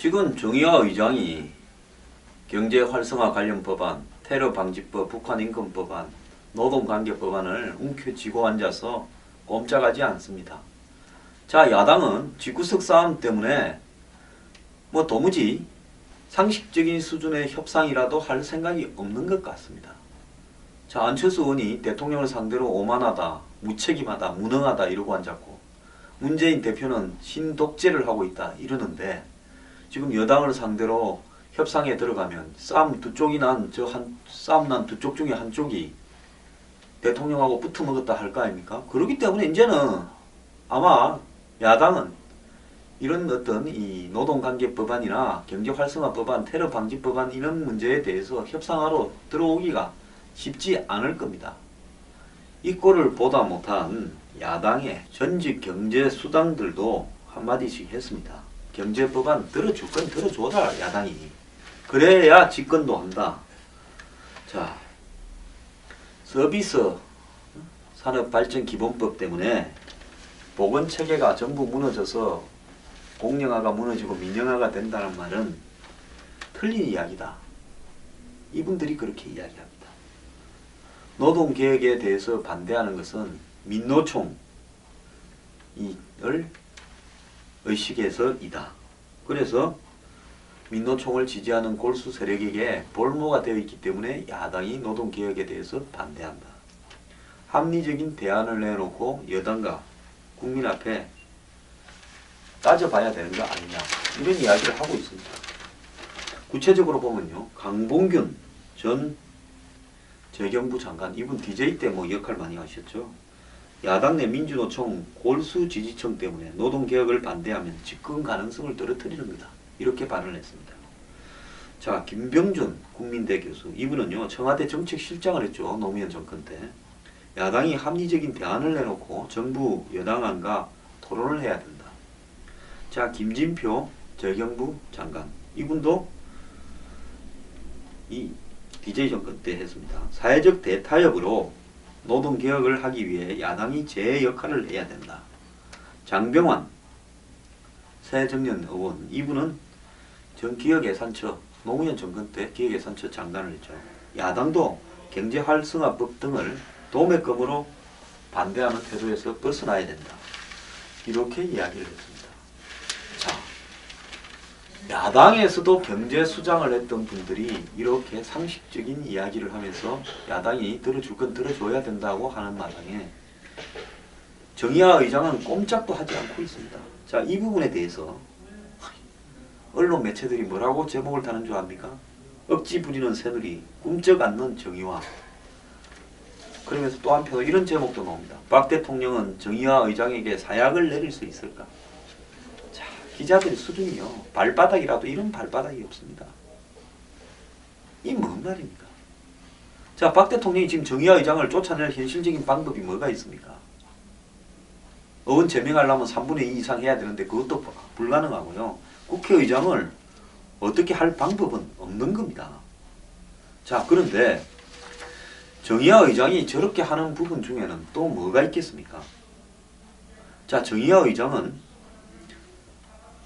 지금 정의화 의장이 경제 활성화 관련 법안, 테러 방지법, 북한 인권 법안, 노동관계 법안을 움켜쥐고 앉아서 꼼짝하지 않습니다. 자, 야당은 집구석 싸움 때문에 도무지 상식적인 수준의 협상이라도 할 생각이 없는 것 같습니다. 자, 안철수 의원이 대통령을 상대로 오만하다, 무책임하다, 무능하다 이러고 앉았고, 문재인 대표는 신독재를 하고 있다 이러는데, 지금 여당을 상대로 협상에 들어가면 싸움 두 쪽이 싸움 난 두 쪽 중에 한쪽이 대통령하고 붙어먹었다 할 거 아닙니까? 그렇기 때문에 이제는 아마 야당은 이런 어떤 이 노동관계 법안이나 경제활성화 법안, 테러 방지 법안 이런 문제에 대해서 협상하러 들어오기가 쉽지 않을 겁니다. 이 꼴을 보다 못한 야당의 전직 경제수당들도 한마디씩 했습니다. 경제법안 들어줄 건 들어줘라 야당이. 그래야 집권도 한다. 자, 서비스 산업발전기본법 때문에 보건체계가 전부 무너져서 공영화가 무너지고 민영화가 된다는 말은 틀린 이야기다. 이분들이 그렇게 이야기합니다. 노동개혁에 대해서 반대하는 것은 민노총을 의식해서이다. 그래서 민노총을 지지하는 골수 세력에게 볼모가 되어 있기 때문에 야당이 노동개혁에 대해서 반대한다. 합리적인 대안을 내놓고 여당과 국민 앞에 따져봐야 되는 거 아니냐 이런 이야기를 하고 있습니다. 구체적으로 보면요, 강봉균 전 재경부 장관, 이분 DJ 때 역할 많이 하셨죠. 야당 내 민주노총 골수 지지층 때문에 노동개혁을 반대하면 집권 가능성을 떨어뜨리는 거다, 이렇게 발언을 했습니다. 자, 김병준 국민대 교수, 이분은요 청와대 정책실장을 했죠. 노무현 정권 때. 야당이 합리적인 대안을 내놓고 정부 여당안과 토론을 해야 된다. 자, 김진표 재경부 장관, 이분도 이 DJ 정권 때 했습니다. 사회적 대타협으로 노동개혁을 하기 위해 야당이 제 역할을 해야 된다. 장병환 새정년 의원, 이분은 전 기업예산처, 노무현 정권 때 기업예산처 장관을 했죠. 야당도 경제활성화법 등을 도매금으로 반대하는 태도에서 벗어나야 된다. 이렇게 이야기를 했습니다. 자, 야당에서도 경제수장을 했던 분들이 이렇게 상식적인 이야기를 하면서 야당이 들어줄 건 들어줘야 된다고 하는 마당에 정의화 의장은 꼼짝도 하지 않고 있습니다. 자, 이 부분에 대해서 언론 매체들이 뭐라고 제목을 다는 줄 압니까? 억지 부리는 새누리, 꿈쩍 않는 정의화. 그러면서 또 한편으로 이런 제목도 나옵니다. 박 대통령은 정의화 의장에게 사약을 내릴 수 있을까? 자, 기자들의 수준이요, 발바닥이라도 이런 발바닥이 없습니다. 이 뭔 말입니까? 자, 박 대통령이 지금 정의화 의장을 쫓아낼 현실적인 방법이 뭐가 있습니까? 의원 제명하려면 3분의 2 이상 해야 되는데 그것도 불가능하고요. 국회의장을 어떻게 할 방법은 없는 겁니다. 자, 그런데 정의화 의장이 저렇게 하는 부분 중에는 또 뭐가 있겠습니까? 자, 정의화 의장은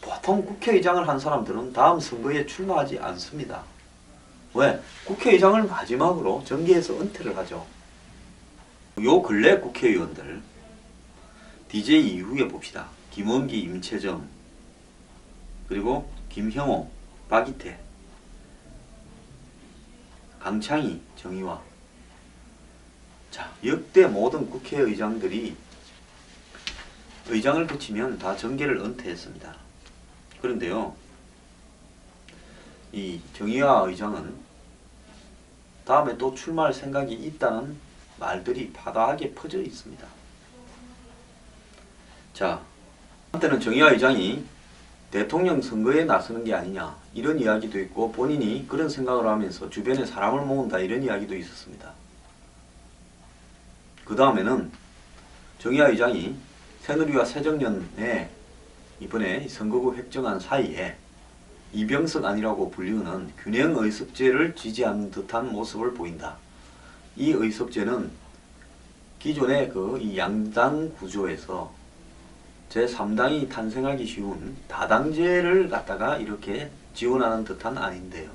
보통 국회의장을 한 사람들은 다음 선거에 출마하지 않습니다. 왜? 국회의장을 마지막으로 정계에서 은퇴를 하죠. 요 근래 국회의원들 DJ 이후에 봅시다. 김원기, 임채정, 그리고 김형호, 박이태, 강창희, 정의화. 자, 역대 모든 국회의장들이 의장을 붙이면 다 정계를 은퇴했습니다. 그런데요, 이 정의화 의장은 다음에 또 출마할 생각이 있다는 말들이 파다하게 퍼져 있습니다. 자, 한때는 정의화 의장이 대통령 선거에 나서는 게 아니냐 이런 이야기도 있고, 본인이 그런 생각을 하면서 주변에 사람을 모은다 이런 이야기도 있었습니다. 그 다음에는 정의화 의장이 새누리와 새정년에 이번에 선거구 획정안 사이에 이병석 아니라고 불리우는 균형의석제를 지지하는 듯한 모습을 보인다. 이 의석제는 기존의 이 양당 구조에서 제3당이 탄생하기 쉬운 다당제를 갖다가 이렇게 지원하는 듯한 아닌데요.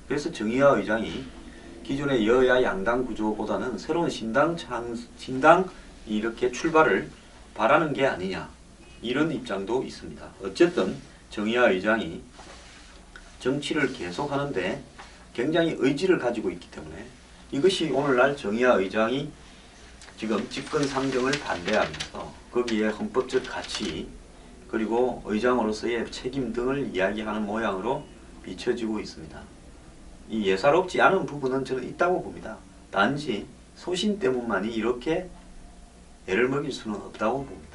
그래서 정의화 의장이 기존의 여야 양당 구조보다는 새로운 신당 이렇게 출발을 바라는 게 아니냐, 이런 입장도 있습니다. 어쨌든 정의화 의장이 정치를 계속하는데 굉장히 의지를 가지고 있기 때문에 이것이 오늘날 정의화 의장이 지금 집권 상정을 반대하면서 거기에 헌법적 가치 그리고 의장으로서의 책임 등을 이야기하는 모양으로 비춰지고 있습니다. 이 예사롭지 않은 부분은 저는 있다고 봅니다. 단지 소신 때문만이 이렇게 애를 먹일 수는 없다고 봅니다.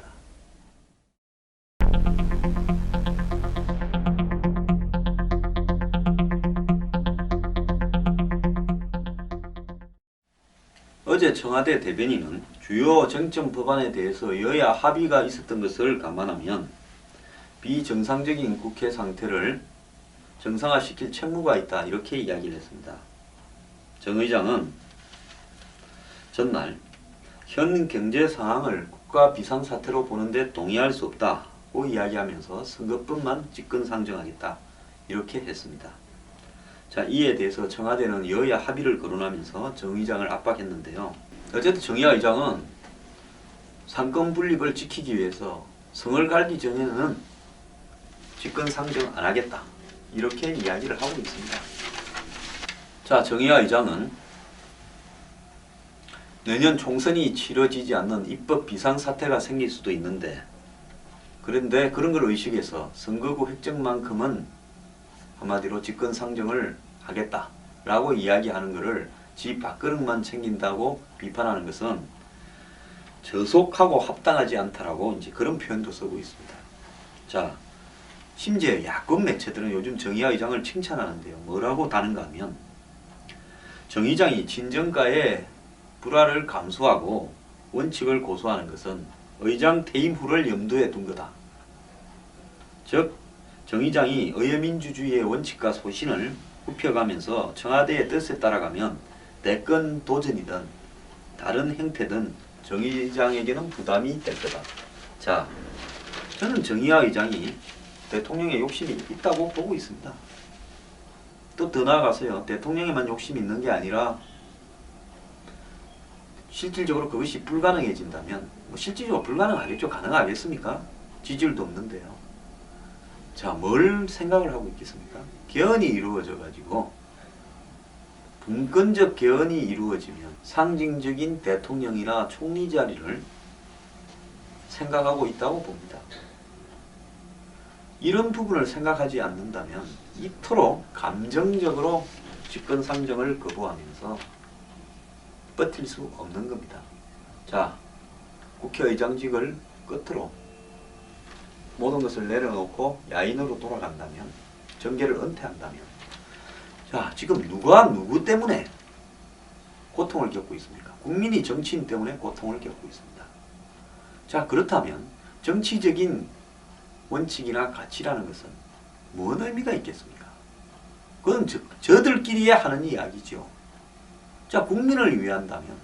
어제 청와대 대변인은 주요 쟁점 법안에 대해서 여야 합의가 있었던 것을 감안하면 비정상적인 국회 상태를 정상화시킬 책무가 있다, 이렇게 이야기를 했습니다. 정 의장은 전날 현 경제 상황을 국가 비상사태로 보는데 동의할 수 없다고 이야기하면서 선거법만 집권상정하겠다, 이렇게 했습니다. 자, 이에 대해서 청와대는 여야 합의를 거론하면서 정 의장을 압박했는데요. 어쨌든 정의화 의장은 상권 분립을 지키기 위해서 성을 갈기 전에는 집권 상정 안 하겠다, 이렇게 이야기를 하고 있습니다. 자, 정의화 의장은 내년 총선이 치러지지 않는 입법 비상사태가 생길 수도 있는데, 그런데 그런 걸 의식해서 선거구 획정만큼은 한마디로 집권 상정을 하겠다라고 이야기하는 것을 지 밥그릇만 챙긴다고 비판하는 것은 저속하고 합당하지 않다라고 이제 그런 표현도 쓰고 있습니다. 자, 심지어 야권 매체들은 요즘 정의화 의장을 칭찬하는데요. 뭐라고 다는가 하면 정 의장이 진정가의 불화를 감수하고 원칙을 고수하는 것은 의장 퇴임 후를 염두에 둔 거다. 즉, 정 의장이 의회민주주의의 원칙과 소신을 굽혀가면서 청와대의 뜻에 따라가면 대권 도전이든 다른 형태든 정 의장에게는 부담이 될 거다. 자, 저는 정의화 의장이 대통령의 욕심이 있다고 보고 있습니다. 또 더 나아가서요, 대통령에만 욕심이 있는 게 아니라 실질적으로 그것이 불가능해진다면, 실질적으로 불가능하겠죠. 가능하겠습니까? 지지율도 없는데요. 자, 뭘 생각을 하고 있겠습니까? 개헌이 이루어져 가지고 분권적 개헌이 이루어지면 상징적인 대통령이나 총리 자리를 생각하고 있다고 봅니다. 이런 부분을 생각하지 않는다면 이토록 감정적으로 집권 상정을 거부하면서 버틸 수 없는 겁니다. 자, 국회의장직을 끝으로 모든 것을 내려놓고 야인으로 돌아간다면, 정계를 은퇴한다면, 자, 지금 누가 누구 때문에 고통을 겪고 있습니까? 국민이 정치인 때문에 고통을 겪고 있습니다. 자, 그렇다면 정치적인 원칙이나 가치라는 것은 무슨 의미가 있겠습니까? 그건 저들끼리 하는 이야기죠. 자, 국민을 위한다면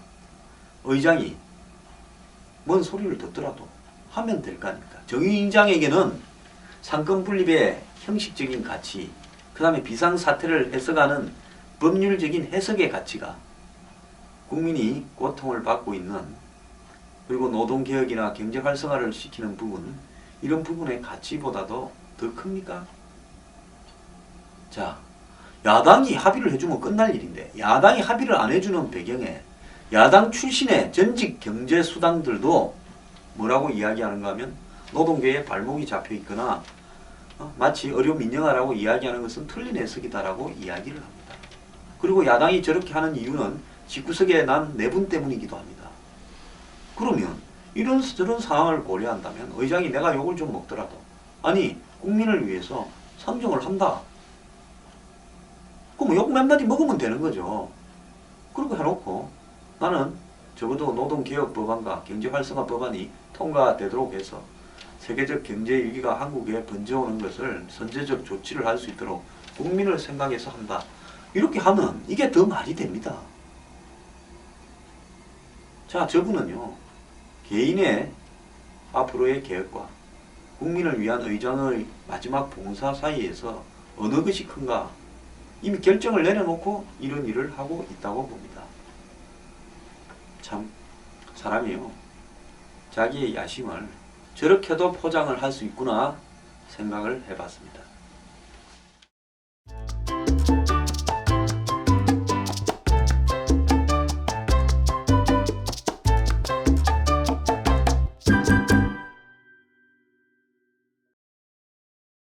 의장이 뭔 소리를 듣더라도 하면 될 거 아닙니까? 정 의장에게는 상권 분립의 형식적인 가치, 그 다음에 비상사태를 해석하는 법률적인 해석의 가치가 국민이 고통을 받고 있는, 그리고 노동개혁이나 경제활성화를 시키는 부분, 이런 부분의 가치보다도 더 큽니까? 자, 야당이 합의를 해주면 끝날 일인데 야당이 합의를 안 해주는 배경에 야당 출신의 전직 경제수당들도 뭐라고 이야기하는가 하면 노동계에 발목이 잡혀 있거나 마치 어려민영화라고 이야기하는 것은 틀린 해석이다라고 이야기를 합니다. 그리고 야당이 저렇게 하는 이유는 집구석에 난 내분 때문이기도 합니다. 그러면 저런 상황을 고려한다면 의장이 내가 욕을 좀 먹더라도, 아니 국민을 위해서 상정을 한다, 그럼 욕 몇 마디 먹으면 되는 거죠. 그렇게 해놓고 나는 적어도 노동개혁 법안과 경제활성화 법안이 통과되도록 해서 세계적 경제 위기가 한국에 번져오는 것을 선제적 조치를 할 수 있도록 국민을 생각해서 한다, 이렇게 하면 이게 더 말이 됩니다. 자, 저분은요, 개인의 앞으로의 계획과 국민을 위한 의정의 마지막 봉사 사이에서 어느 것이 큰가 이미 결정을 내려놓고 이런 일을 하고 있다고 봅니다. 참 사람이요, 자기의 야심을 저렇게도 포장을 할 수 있구나 생각을 해봤습니다.